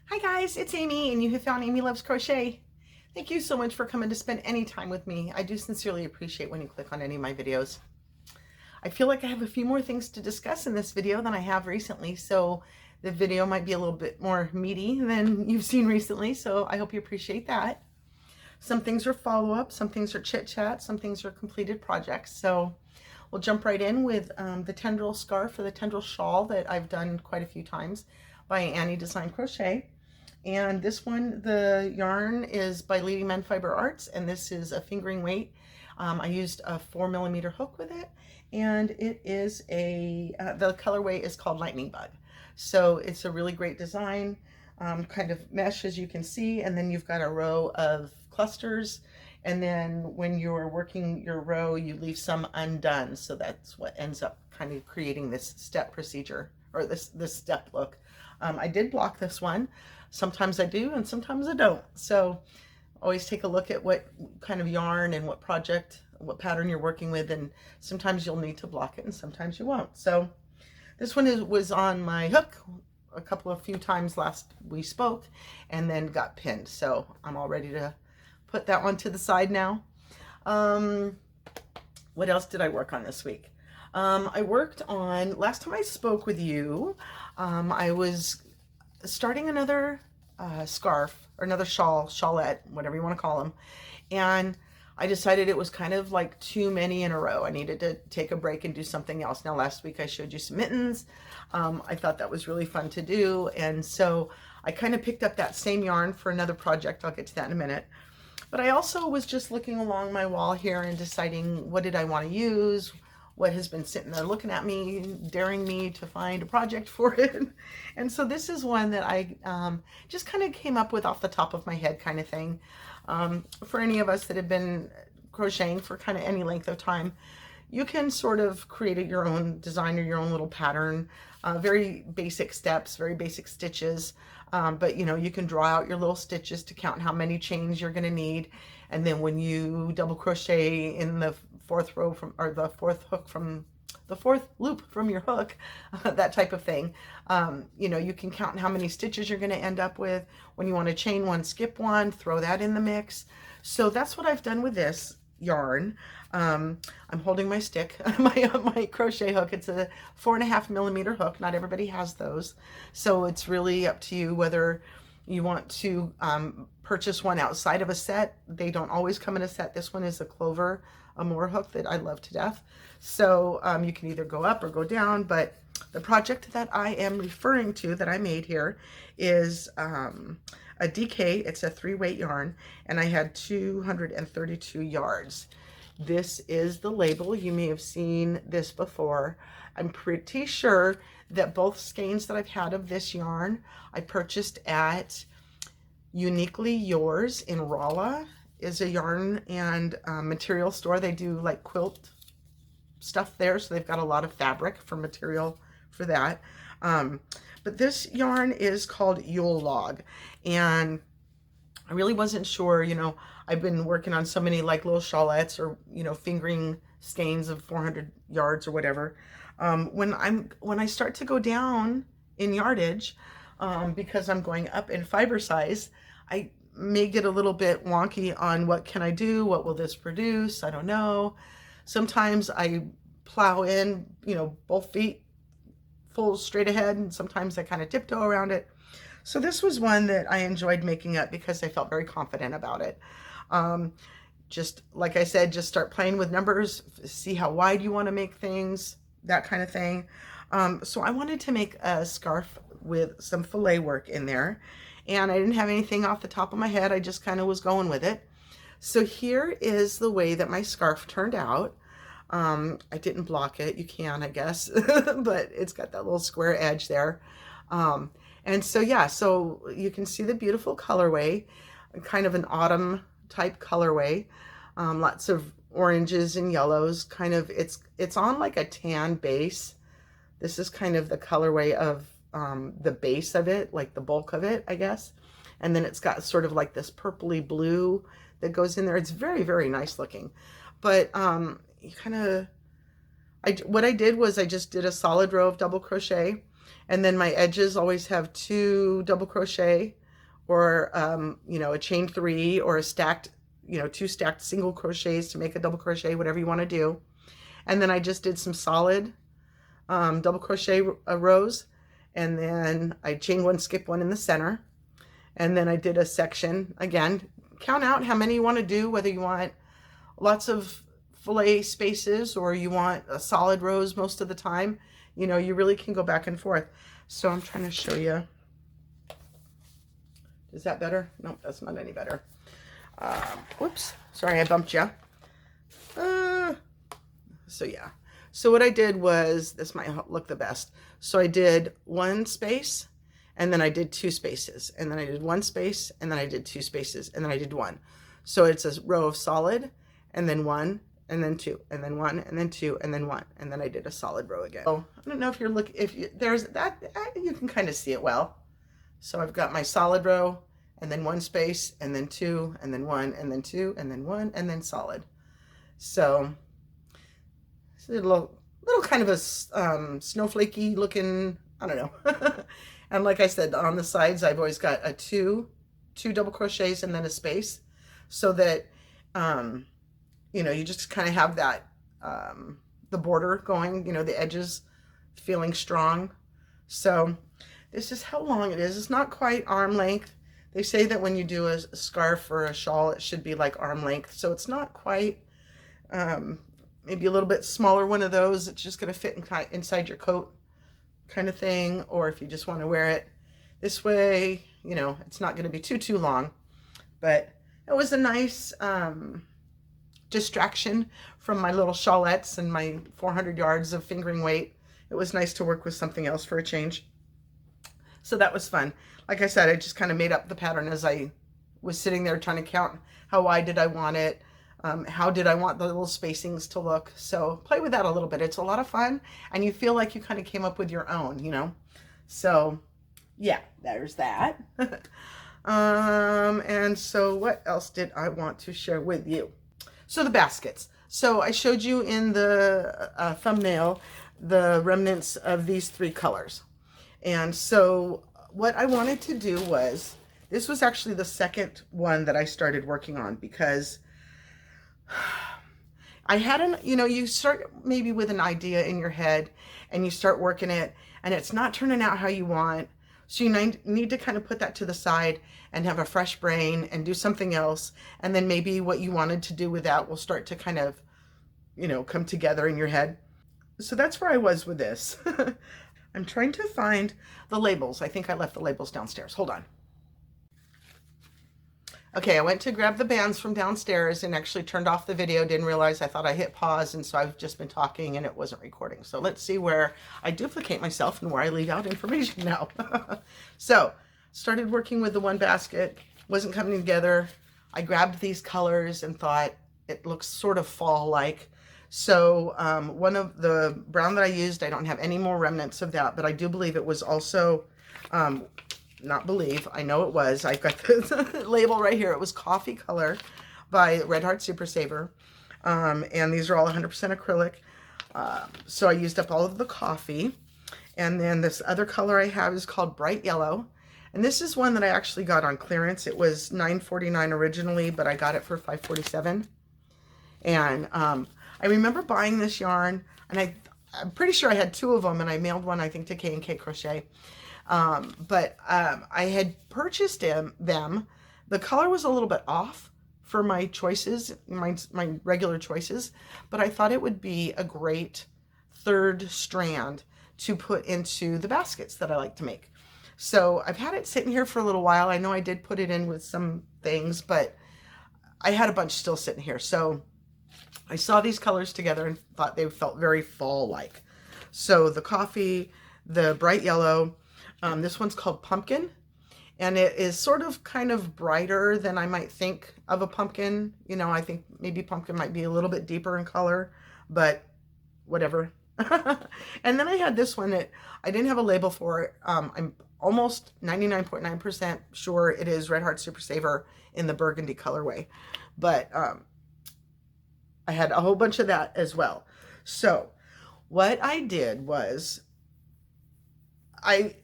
Hi guys, it's Amy and you have found Amy Loves Crochet. Thank you so much for coming to spend any time with me. I do sincerely appreciate when you click on any of my videos. I feel like I have a few more things to discuss in this video than I have recently, so the video might be a little bit more meaty than you've seen recently, so I hope you appreciate that. Some things are follow-up, some things are chit-chat, some things are completed projects, so we'll jump right in with the tendril scarf or the tendril shawl that I've done quite a few times by Annie Design Crochet. And this one, the yarn is by Leading Men Fiber Arts, and this is a fingering weight. I used a 4mm hook with it, and it is the colorway is called Lightning Bug. So it's a really great design, kind of mesh as you can see, and then you've got a row of clusters, and then when you're working your row, you leave some undone. So that's what ends up kind of creating this step procedure, or this step look. I did block this one. Sometimes I do and sometimes I don't. So always take a look at what kind of yarn and what project, what pattern you're working with, and sometimes you'll need to block it and sometimes you won't. So this one was on my hook a few times last we spoke and then got pinned. So I'm all ready to put that one to the side now. What else did I work on this week? I worked on, last time I spoke with you, I was starting another scarf or another shawlette, whatever you want to call them. And I decided it was kind of like too many in a row. I needed to take a break and do something else. Now, last week I showed you some mittens. I thought that was really fun to do. And so I kind of picked up that same yarn for another project. I'll get to that in a minute. But I also was just looking along my wall here and deciding what did I want to use, what has been sitting there looking at me, daring me to find a project for it. And so this is one that I just kind of came up with off the top of my head kind of thing. For any of us that have been crocheting for kind of any length of time, you can sort of create your own design or your own little pattern, very basic steps, very basic stitches. But you know, you can draw out your little stitches to count how many chains you're going to need. And then when you double crochet in the fourth row from, or the fourth hook from the fourth loop from your hook, that type of thing, you know, you can count how many stitches you're going to end up with. When you want to chain one, skip one, throw that in the mix. So that's what I've done with this yarn. I'm holding my stick, my crochet hook. It's a 4.5mm hook. Not everybody has those, so it's really up to you whether you want to purchase one outside of a set. They don't always come in a set. This one is a Clover Amour hook that I love to death. So you can either go up or go down, but the project that I am referring to that I made here is a DK. It's a 3-weight yarn, and I had 232 yards. This is the label. You may have seen this before. I'm pretty sure that both skeins that I've had of this yarn I purchased at Uniquely Yours in Rolla, is a yarn and material store. They do like quilt stuff there, so they've got a lot of fabric for material for that. But this yarn is called Yule Log, and I really wasn't sure, you know, I've been working on so many like little shawlettes or, you know, fingering skeins of 400 yards or whatever. When I start to go down in yardage, because I'm going up in fiber size, I may get a little bit wonky on what can I do, what will this produce, I don't know. Sometimes I plow in, you know, both feet full straight ahead, and sometimes I kind of tiptoe around it. So this was one that I enjoyed making up because I felt very confident about it. Just like I said, just start playing with numbers, see how wide you want to make things, that kind of thing. So I wanted to make a scarf with some filet work in there, and I didn't have anything off the top of my head. I just kind of was going with it. So here is the way that my scarf turned out. I didn't block it. You can, I guess, but it's got that little square edge there. And so, yeah, so you can see the beautiful colorway, kind of an autumn type colorway, lots of oranges and yellows, kind of, it's on like a tan base. This is kind of the colorway of the base of it, like the bulk of it, I guess. And then it's got sort of like this purpley blue that goes in there. It's very, very nice looking. But you kind of, what I did was I just did a solid row of double crochet, And then my edges always have 2 double crochet or, you know, a chain 3 or a stacked, you know, 2 stacked single crochets to make a double crochet, whatever you want to do. And then I just did some solid double crochet rows, and then I chain 1, skip 1 in the center. And then I did a section. Again, count out how many you want to do, whether you want lots of fillet spaces or you want a solid rows most of the time. You know, you really can go back and forth. So I'm trying to show you. Is that better? Nope, that's not any better. Whoops, sorry I bumped you. So yeah, so what I did was, this might look the best. So I did 1 space, and then I did 2 spaces, and then I did 1 space, and then I did 2 spaces, and then I did 1. So it's a row of solid, and then 1, and then 2, and then 1, and then 2, and then 1, and then I did a solid row again. So I don't know if you're looking, there's that, you can kind of see it well. So I've got my solid row, and then 1 space, and then 2, and then 1, and then 2, and then 1, and then solid. So it's a little kind of a snowflakey looking, I don't know. And like I said, on the sides, I've always got a two double crochets and then a space, so that, you know, you just kind of have that, the border going, you know, the edges feeling strong. So this is how long it is. It's not quite arm length. They say that when you do a scarf or a shawl, it should be like arm length. So it's not quite, maybe a little bit smaller one of those. It's just going to fit inside your coat kind of thing. Or if you just want to wear it this way, you know, it's not going to be too long. But it was a nice distraction from my little shawlettes and my 400 yards of fingering weight. It was nice to work with something else for a change. So that was fun. Like I said, I just kind of made up the pattern as I was sitting there trying to count how wide did I want it, how did I want the little spacings to look. So play with that a little bit. It's a lot of fun, and you feel like you kind of came up with your own, you know. So yeah, there's that. And so what else did I want to share with you? So the baskets. So I showed you in the thumbnail the remnants of these 3 colors. And so what I wanted to do was, this was actually the second one that I started working on, because I had you know, you start maybe with an idea in your head and you start working it and it's not turning out how you want. So you need to kind of put that to the side and have a fresh brain and do something else. And then maybe what you wanted to do with that will start to kind of, you know, come together in your head. So that's where I was with this. I'm trying to find the labels. I think I left the labels downstairs. Hold on. Okay, I went to grab the bands from downstairs and actually turned off the video. Didn't realize, I thought I hit pause, and so I've just been talking and it wasn't recording. So let's see where I duplicate myself and where I leave out information now. So started working with the one basket, wasn't coming together. I grabbed these colors and thought it looks sort of fall-like. So one of the brown that I used, I don't have any more remnants of that, but I do believe it was also, not believe, I know it was, I've got the label right here. It was Coffee Color by Red Heart Super Saver. And these are all 100% acrylic. So I used up all of the coffee. And then this other color I have is called Bright Yellow. And this is one that I actually got on clearance. It was $9.49 originally, but I got it for $5.47. And I remember buying this yarn, and I'm pretty sure I had 2 of them, and I mailed one, I think, to K&K Crochet. But I had purchased them. The color was a little bit off for my choices, my regular choices, but I thought it would be a great 3rd strand to put into the baskets that I like to make. So I've had it sitting here for a little while. I know I did put it in with some things, but I had a bunch still sitting here. So I saw these colors together and thought they felt very fall-like. So the coffee, the bright yellow, this one's called Pumpkin, and it is sort of kind of brighter than I might think of a pumpkin. You know, I think maybe pumpkin might be a little bit deeper in color, but whatever. And then I had this one that I didn't have a label for it. I'm almost 99.9% sure it is Red Heart Super Saver in the burgundy colorway, but I had a whole bunch of that as well. So what I did was I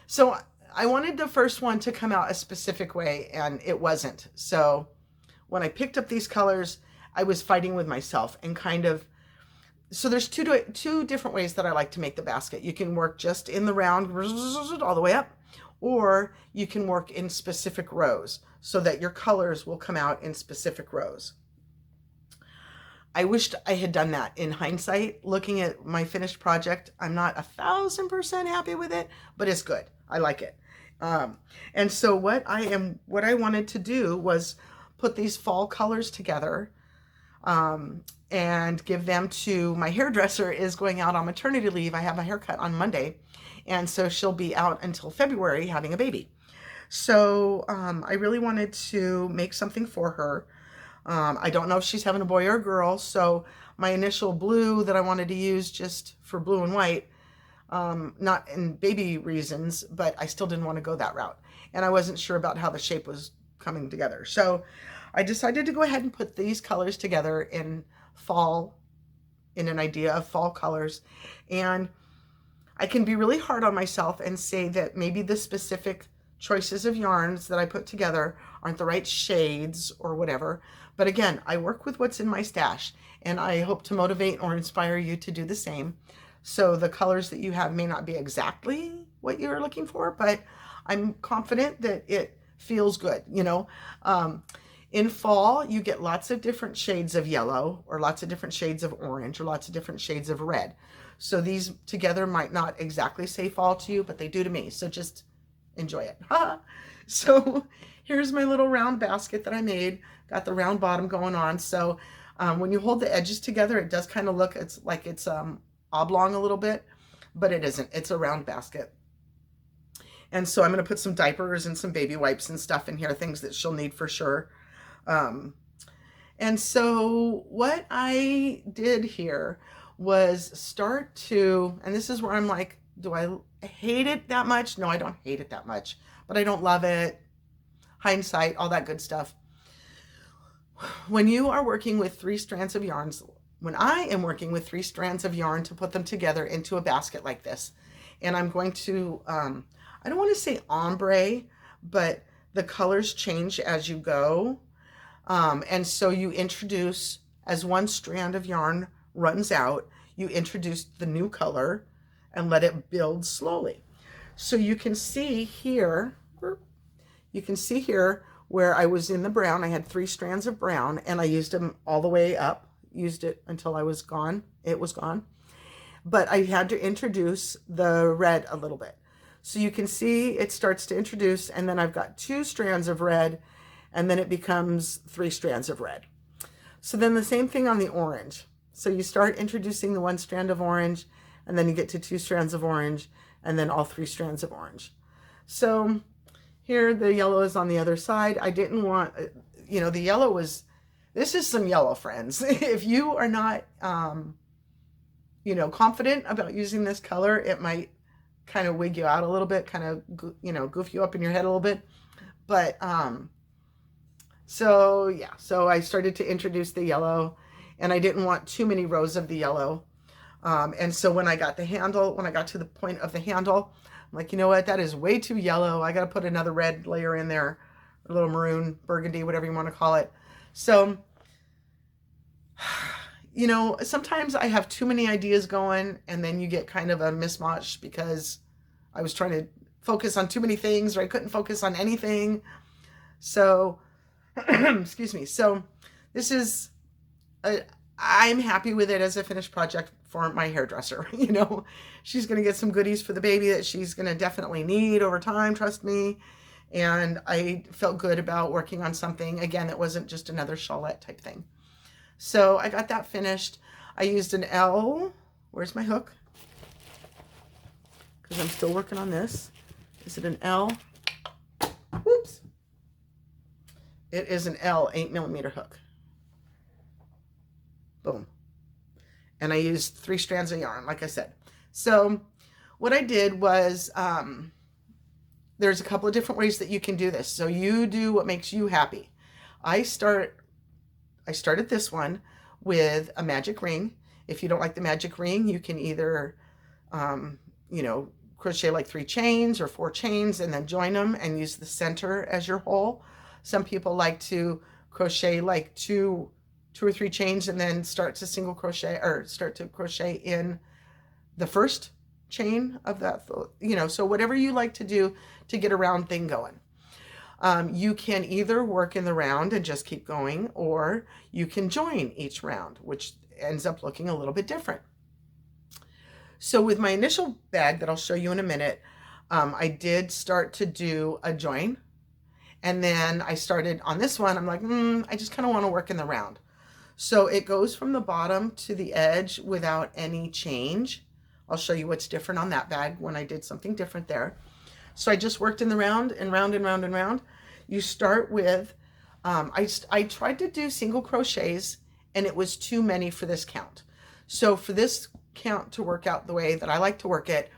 so I wanted the first one to come out a specific way, and it wasn't. So when I picked up these colors, I was fighting with myself and kind of, so there's two different ways that I like to make the basket. You can work just in the round all the way up, or you can work in specific rows so that your colors will come out in specific rows. I wished I had done that. In hindsight, looking at my finished project, I'm not 1,000% happy with it, but it's good. I like it. And so what I wanted to do was put these fall colors together, and give them to my hairdresser. Is going out on maternity leave. I have a haircut on Monday, and so she'll be out until February having a baby. So I really wanted to make something for her. I don't know if she's having a boy or a girl, so my initial blue that I wanted to use just for blue and white, not in baby reasons, but I still didn't want to go that route. And I wasn't sure about how the shape was coming together. So I decided to go ahead and put these colors together in fall, in an idea of fall colors. And I can be really hard on myself and say that maybe the specific choices of yarns that I put together aren't the right shades or whatever. But again, I work with what's in my stash, and I hope to motivate or inspire you to do the same. So the colors that you have may not be exactly what you're looking for, but I'm confident that it feels good, you know. In fall, you get lots of different shades of yellow, or lots of different shades of orange, or lots of different shades of red. So these together might not exactly say fall to you, but they do to me. So just enjoy it. So here's my little round basket that I made. Got the round bottom going on. So when you hold the edges together, it does kind of look, it's like it's oblong a little bit, but it isn't. It's a round basket. And so I'm going to put some diapers and some baby wipes and stuff in here, things that she'll need for sure. And so what I did here was start to, and this is where I'm like, do I hate it that much? No, I don't hate it that much, but I don't love it. Hindsight, all that good stuff. When you are working with 3 strands of yarns, when I am working with 3 strands of yarn to put them together into a basket like this, and I'm going to, I don't want to say ombre, but the colors change as you go. And so you introduce, as one strand of yarn runs out, you introduce the new color and let it build slowly. So you can see here, where I was in the brown. I had 3 strands of brown, and I used them all the way up, used it until I was gone. It was gone. But I had to introduce the red a little bit. So you can see it starts to introduce, and then I've got 2 strands of red, and then it becomes 3 strands of red. So then the same thing on the orange. So you start introducing the 1 strand of orange, and then you get to 2 strands of orange, and then all 3 strands of orange. So here the yellow is on the other side. I didn't want, you know, the yellow was, this is some yellow, friends. If you are not, you know, confident about using this color, it might kind of wig you out a little bit, kind of, you know, goof you up in your head a little bit. But, so yeah, so I started to introduce the yellow, and I didn't want too many rows of the yellow. And so when I got the handle, when I got to the point of the handle, I'm like, you know what, that is way too yellow. I got to put another red layer in there, a little maroon, burgundy, whatever you want to call it. So, you know, sometimes I have too many ideas going, and then you get kind of a mismatch because I was trying to focus on too many things, or I couldn't focus on anything. So, excuse me. So this is, I'm happy with it as a finished project for my hairdresser. You know, she's going to get some goodies for the baby that she's going to definitely need over time, trust me. And I felt good about working on something, again, that wasn't just another shawlette type thing. So I got that finished. I used an L. Where's my hook? Because I'm still working on this. Is it an L? Whoops. It is an L 8mm hook. Boom. And I used 3 strands of yarn, like I said. So what I did was, there's a couple of different ways that you can do this. So you do what makes you happy. I started this one with a magic ring. If you don't like the magic ring, you can either, you know, crochet like 3 chains or 4 chains and then join them and use the center as your hole. Some people like to crochet like two or 3 chains and then start to single crochet or start to crochet in the first chain of that, you know, so whatever you like to do to get a round thing going. You can either work in the round and just keep going, or you can join each round, which ends up looking a little bit different. So with my initial bag that I'll show you in a minute, I did start to do a join. And then I started on this one, I'm like, I just kind of want to work in the round. So it goes from the bottom to the edge without any change. I'll show you what's different on that bag when I did something different there. So I just worked in the round and round and round and round. You start with, I tried to do single crochets and it was too many for this count. So for this count to work out the way that I like to work it,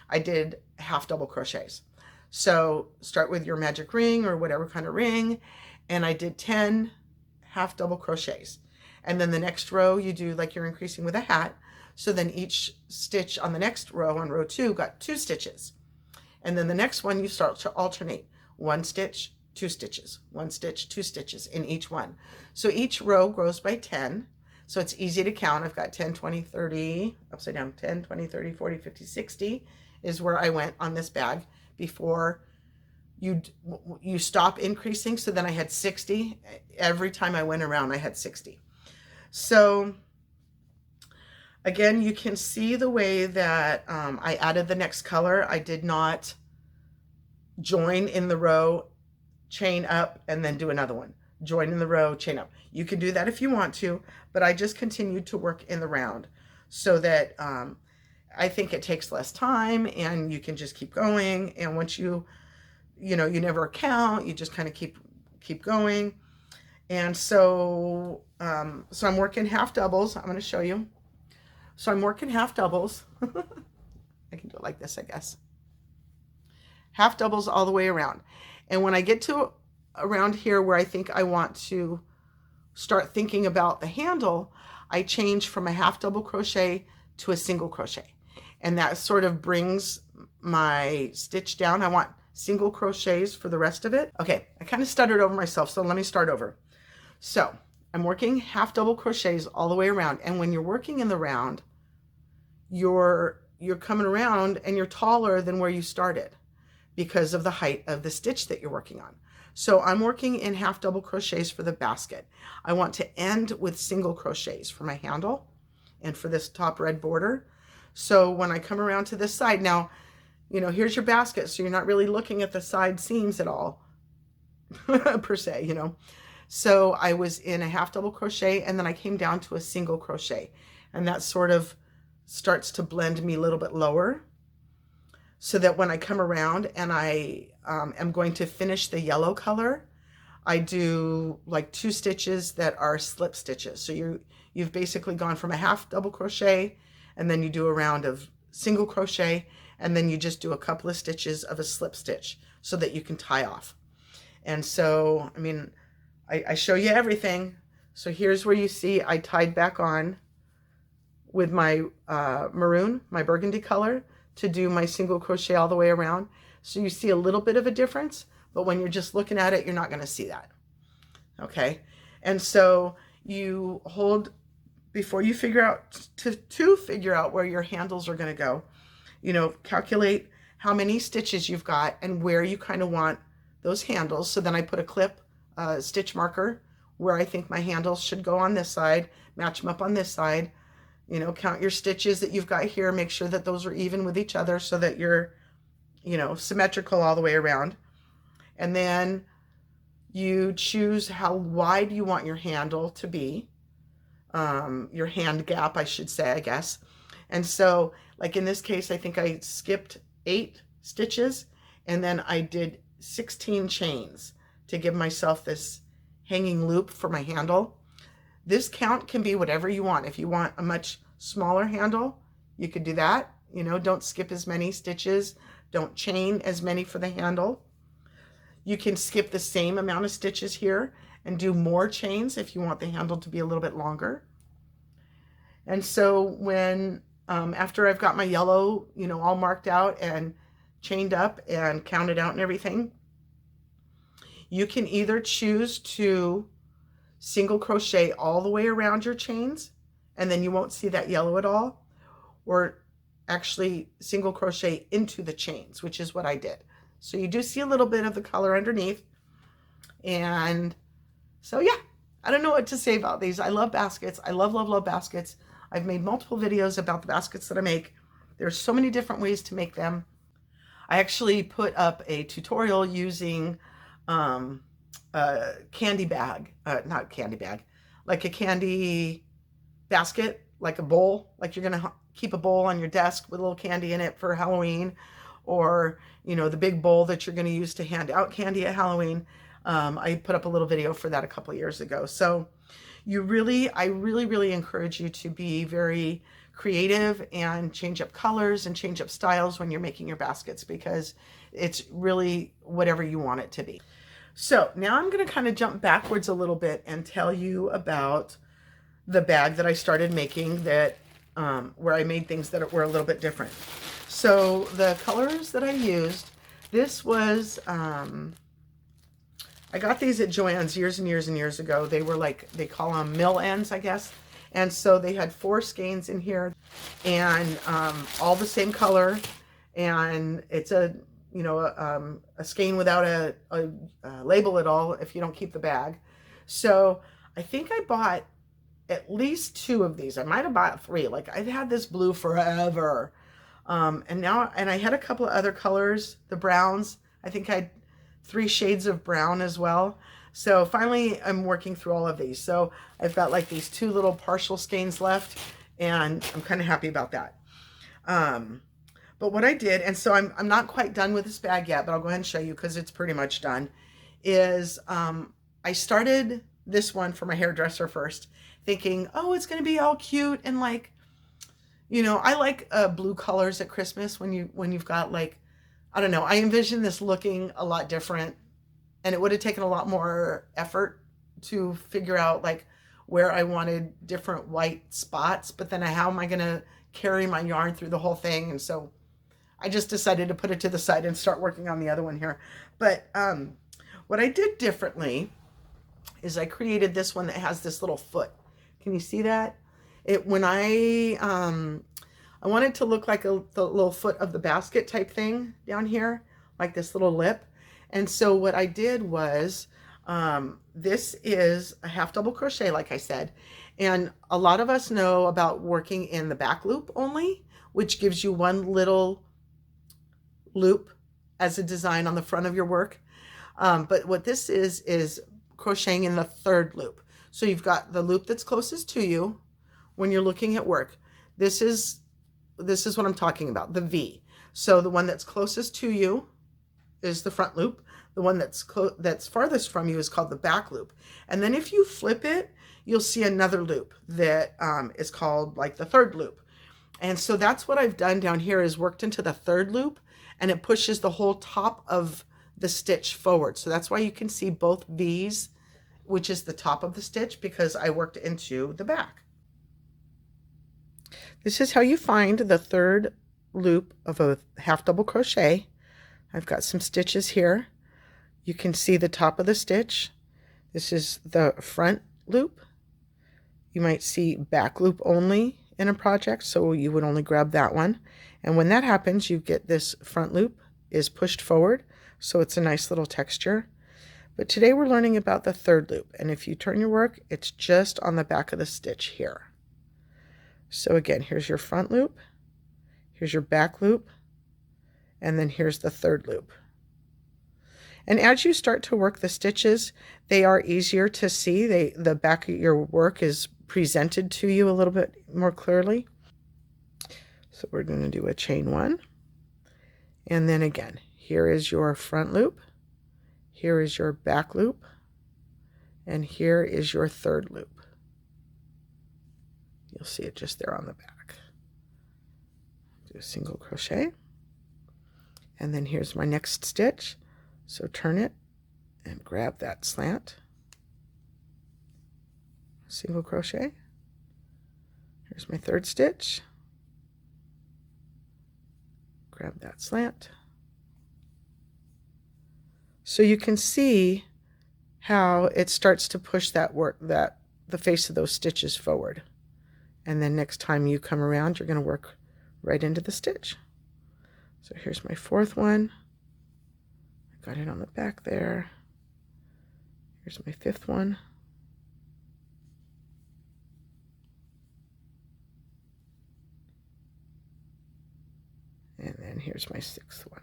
I did half double crochets. So start with your magic ring or whatever kind of ring, and I did 10 half double crochets. And then the next row you do like you're increasing with a hat. So then each stitch on the next row, on row 2, got 2 stitches. And then the next one you start to alternate 1 stitch, 2 stitches, 1 stitch, 2 stitches in each one. So each row grows by 10. So it's easy to count. I've got 10, 20, 30, upside down, 10, 20, 30, 40, 50, 60 is where I went on this bag before you stop increasing. So then I had 60. Every time I went around, I had 60. So again, you can see the way that I added the next color. I did not join in the row, chain up, and then do another one. Join in the row, chain up. You can do that if you want to, but I just continued to work in the round so that I think it takes less time and you can just keep going. And once you never count, you just kind of keep going. And so, so I'm working half doubles. I'm going to show you. So I'm working half doubles. I can do it like this, I guess. Half doubles all the way around. And when I get to around here where I think I want to start thinking about the handle, I change from a half double crochet to a single crochet. And that sort of brings my stitch down. I want single crochets for the rest of it. Okay, I kind of stuttered over myself, so let me start over. So I'm working half double crochets all the way around. And when you're working in the round, you're coming around and you're taller than where you started because of the height of the stitch that you're working on. So I'm working in half double crochets for the basket. I want to end with single crochets for my handle and for this top red border. So when I come around to this side, now, here's your basket. So you're not really looking at the side seams at all, per se, So I was in a half double crochet and then I came down to a single crochet, and that sort of starts to blend me a little bit lower so that when I come around and I am going to finish the yellow color, I do like 2 stitches that are slip stitches. So you've basically gone from a half double crochet and then you do a round of single crochet and then you just do a couple of stitches of a slip stitch so that you can tie off. And so, I show you everything. So here's where you see I tied back on with my maroon, my burgundy color, to do my single crochet all the way around. So you see a little bit of a difference, but when you're just looking at it, you're not going to see that. Okay. And so you hold, before you figure out, to figure out where your handles are going to go, calculate how many stitches you've got and where you kind of want those handles. So then I put a clip, stitch marker where I think my handles should go on this side, match them up on this side, count your stitches that you've got here, make sure that those are even with each other so that you're, symmetrical all the way around. And then you choose how wide you want your handle to be, your hand gap, I should say, I guess. And so, like in this case, I think I skipped 8 stitches and then I did 16 chains to give myself this hanging loop for my handle. This count can be whatever you want. If you want a much smaller handle, you could do that. Don't skip as many stitches. Don't chain as many for the handle. You can skip the same amount of stitches here and do more chains if you want the handle to be a little bit longer. And so when, after I've got my yellow, all marked out and chained up and counted out and everything, you can either choose to single crochet all the way around your chains, and then you won't see that yellow at all, or actually single crochet into the chains, which is what I did. So you do see a little bit of the color underneath. And so yeah, I don't know what to say about these. I love baskets. I love, love, love baskets. I've made multiple videos about the baskets that I make. There's so many different ways to make them. I actually put up a tutorial using a candy bag, not candy bag, like a candy basket, like a bowl, like you're gonna keep a bowl on your desk with a little candy in it for Halloween, or you know, the big bowl that you're gonna use to hand out candy at Halloween. I put up a little video for that a couple of years ago. So I really encourage you to be very creative and change up colors and change up styles when you're making your baskets, because it's really whatever you want it to be. So now I'm going to kind of jump backwards a little bit and tell you about the bag that I started making, that where I made things that were a little bit different. So the colors that I used, this was I got these at Joann's years and years and years ago. They were like, they call them mill ends, I guess. And so they had 4 skeins in here, and all the same color. And it's a, you know, a skein without a label at all if you don't keep the bag. So I think I bought at least 2 of these. I might have bought 3. Like, I've had this blue forever. And I had a couple of other colors, the browns. I think I had 3 shades of brown as well. So finally I'm working through all of these. So I've got like these 2 little partial skeins left, and I'm kind of happy about that. But what I did, and so I'm not quite done with this bag yet, but I'll go ahead and show you because it's pretty much done, is I started this one for my hairdresser first, thinking, oh, it's going to be all cute, and like, you know, I like blue colors at Christmas when you've got, like, I don't know, I envision this looking a lot different, and it would have taken a lot more effort to figure out like where I wanted different white spots, but then how am I going to carry my yarn through the whole thing? And so I just decided to put it to the side and start working on the other one here. But what I did differently is I created this one that has this little foot. Can you see that? When I wanted to look like the little foot of the basket type thing down here, like this little lip. And so what I did was, this is a half double crochet, like I said, and a lot of us know about working in the back loop only, which gives you one little loop as a design on the front of your work. But what this is crocheting in the 3rd loop. So you've got the loop that's closest to you when you're looking at work. This is what I'm talking about, the V. So the one that's closest to you is the front loop. The one that's farthest from you is called the back loop. And then if you flip it, you'll see another loop that is called like the 3rd loop. And so that's what I've done down here, is worked into the 3rd loop, and it pushes the whole top of the stitch forward. So that's why you can see both V's, which is the top of the stitch, because I worked into the back. This is how you find the 3rd loop of a half double crochet. I've got some stitches here. You can see the top of the stitch. This is the front loop. You might see back loop only in a project, so you would only grab that one. And when that happens, you get this front loop is pushed forward, so it's a nice little texture. But today we're learning about the 3rd loop, and if you turn your work, it's just on the back of the stitch here. So again, here's your front loop, here's your back loop, and then here's the 3rd loop. And as you start to work the stitches, they are easier to see. The back of your work is presented to you a little bit more clearly. So we're going to do a chain 1. And then again, here is your front loop. Here is your back loop. And here is your 3rd loop. You'll see it just there on the back. Do a single crochet. And then here's my next stitch. So turn it and grab that slant. Single crochet. Here's my 3rd stitch. Grab that slant. So you can see how it starts to push the face of those stitches forward. And then next time you come around, you're going to work right into the stitch. So here's my fourth one. I got it on the back there. Here's my fifth one. And then here's my sixth one.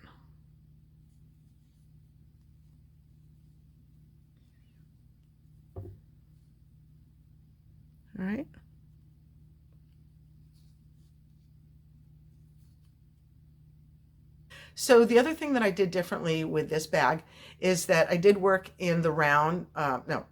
All right. So the other thing that I did differently with this bag is that I did work in the round. No,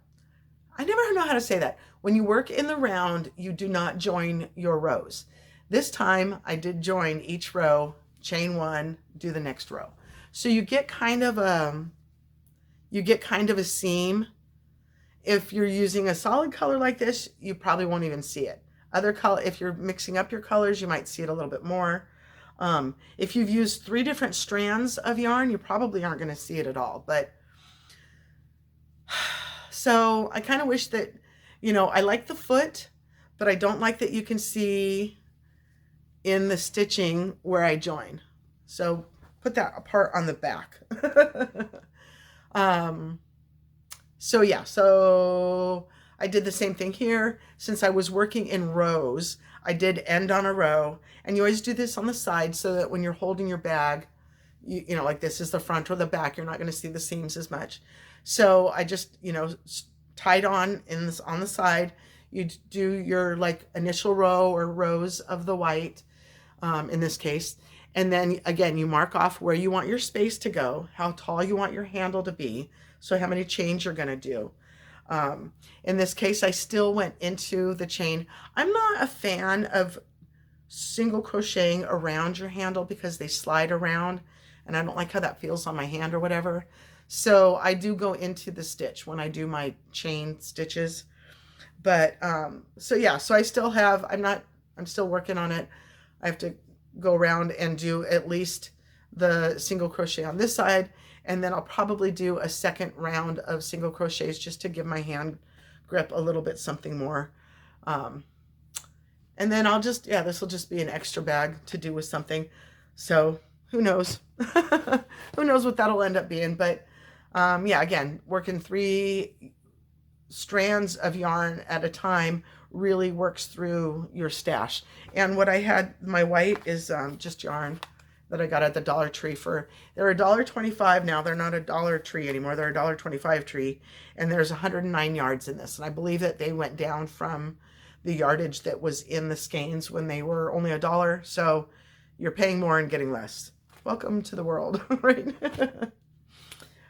I never know how to say that. When you work in the round, you do not join your rows. This time I did join each row, chain one, do the next row. So you get kind of a seam. If you're using a solid color like this, you probably won't even see it. Other color, if you're mixing up your colors, you might see it a little bit more. If you've used 3 different strands of yarn, you probably aren't going to see it at all. But so I kind of wish that, you know, I like the foot, but I don't like that you can see in the stitching where I join. So put that apart on the back. So yeah, so I did the same thing here. Since I was working in rows, I did end on a row, and you always do this on the side so that when you're holding your bag, you know, like this is the front or the back, you're not going to see the seams as much. So I just, you know, tied on on the side. You do your like initial row or rows of the white, in this case. And then again, you mark off where you want your space to go, how tall you want your handle to be, so how many chains you're going to do. In this case, I still went into the chain. I'm not a fan of single crocheting around your handle because they slide around and I don't like how that feels on my hand or whatever. So I do go into the stitch when I do my chain stitches. But so yeah, so I still have, I'm still working on it. I have to go around and do at least the single crochet on this side, and then I'll probably do a second round of single crochets just to give my hand grip a little bit something more. And then I'll just, yeah, this will just be an extra bag to do with something. So who knows? Who knows what that'll end up being. But yeah, again, working 3 strands of yarn at a time really works through your stash. And what I had, my white is just yarn that I got at the Dollar Tree for, they're $1.25 now. They're not a Dollar Tree anymore. They're a $1.25 tree. And there's 109 yards in this. And I believe that they went down from the yardage that was in the skeins when they were only $1. So you're paying more and getting less. Welcome to the world, right?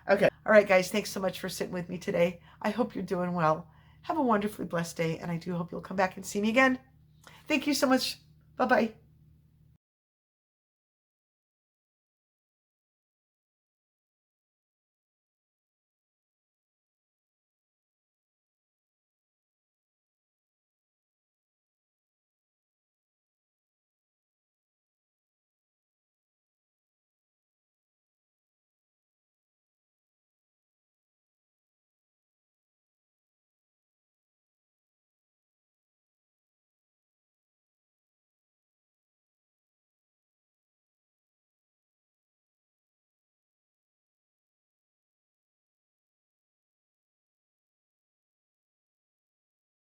Okay. All right, guys. Thanks so much for sitting with me today. I hope you're doing well. Have a wonderfully blessed day. And I do hope you'll come back and see me again. Thank you so much. Bye-bye.